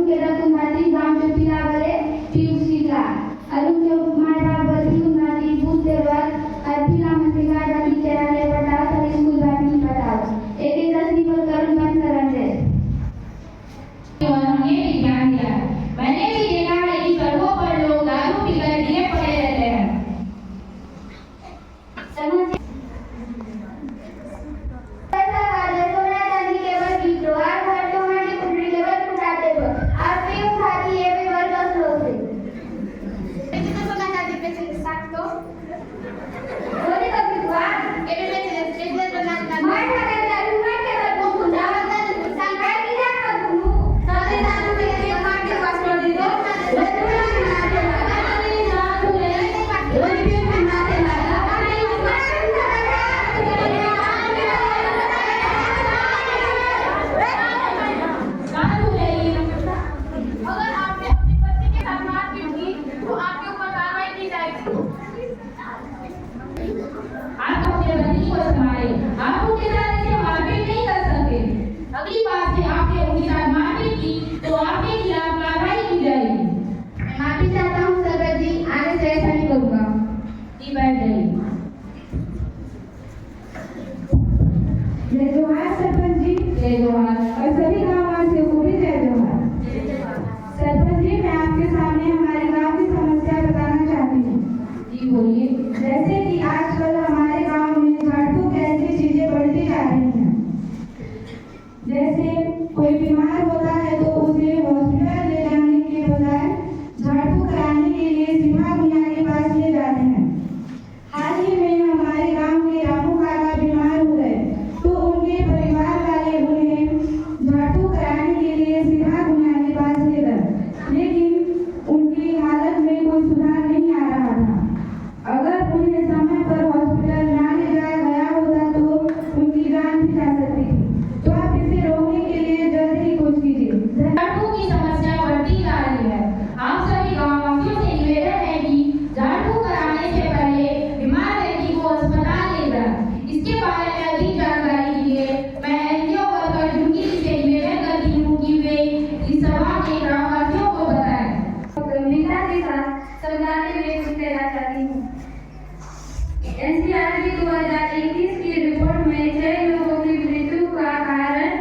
केरातून माती गावच्या पिलावरे पिऊ शिकला अरुणच्या मायबापातून माती भूतेवर अतिला म्हणजे गाडी चराले पटाव तरी स्कूल बाटली पटाव एक एक दसवीं पर करुण बंद करांगे उन्होंने ध्यान दिया। मैंने भी देखा है कि सड़कों पर लोग दारू पीकर गिरे पड़े रहते हैं। जय जोहार सरपंच जी। जय जोहार। और सभी गाँववासियों को भी जय जोहार। सरपंच जी, मैं आपके सामने हमारे गांव की समस्या बताना चाहती हूँ। जी बोलिए। जैसे कि आजकल हमारे गांव में झाड़ फूक ऐसी चीजें बढ़ती जा रही हैं। जैसे कोई बीमार होता है तो उसे हॉस्पिटल ले जाने के बजाय झाड़ फूक कराने के लिए सीमा मियाँ के पास ले जाते हैं। हाल ही में हमारे गांव के रामू काका बीमार हुए तो उनके परिवार वाले उन्हें झाड़ फूक कराने के लिए सीमा मियाँ के पास ले गए, लेकिन उनकी हालत में कोई सुधार नहीं आ रहा था। अगर उन्हें समय पर हॉस्पिटल ना ले जाया गया होता तो उनकी जान भी जा सकती थी। तो आप इसे रोकने के लिए जल्द ही कुछ कीजिए। झाड़ फूक की समस्या बढ़ती जा रही है। आप सभी गाँववासियों से निवेदन है कि झाड़ फूक कराने से पहले बीमार व्यक्ति को अस्पताल ले जाए। इसके बारे में अधिक जानकारी के लिए मैं एनजीओ वर्कर जुंगी से निवेदन करती हूँ कि वे इस सभा के ग्रामवासियों को बताएं। गंभीरता के साथ समझाने में कुछ कहना चाहती हूँ। एनसीआरबी 2021 की रिपोर्ट में 6 लोगों की मृत्यु का कारण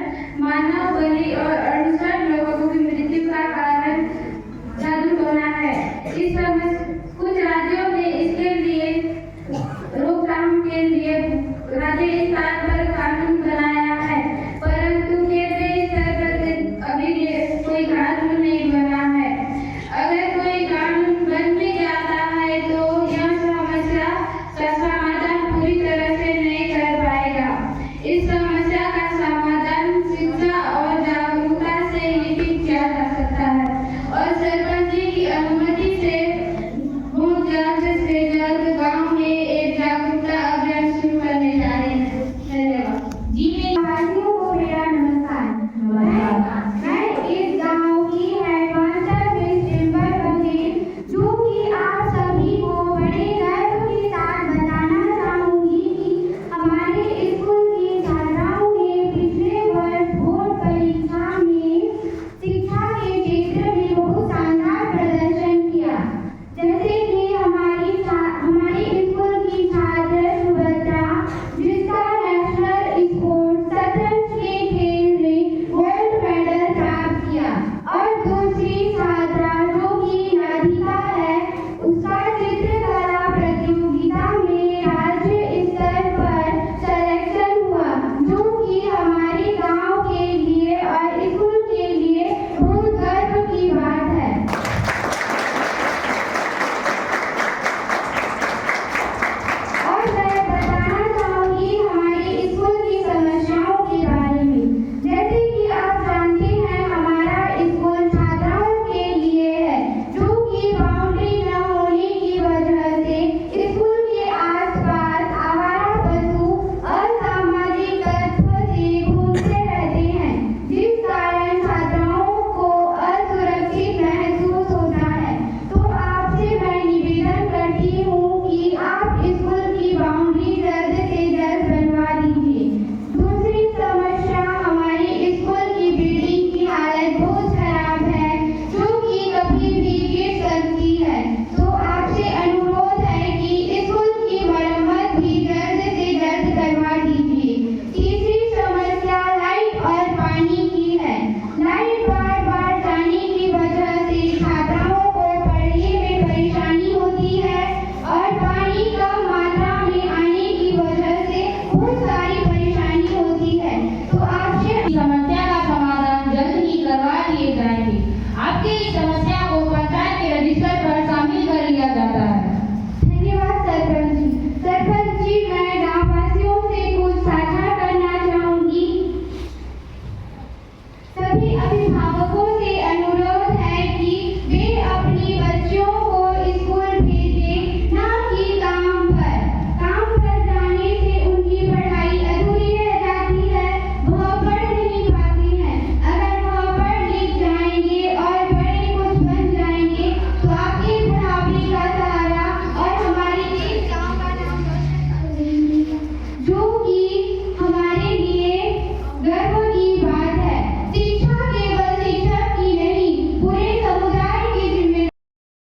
मानव बलि और 68 लोगों की मृत्यु का कारण जादू टोना है। इस समय कुछ राज्यों ने इसके लिए रोकथाम के लिए राज्य स्तर पर कानून बनाया है, परंतु केंद्रीय स्तर पर अभी कोई कानून नहीं बना है। अगर कोई कानून बन भी जाता है तो यह समस्या का समाधान पूरी तरह से नहीं कर पाएगा। इस समस्या का समाधान शिक्षा और जागरूकता लिए जाएंगे। आपके इस समस्या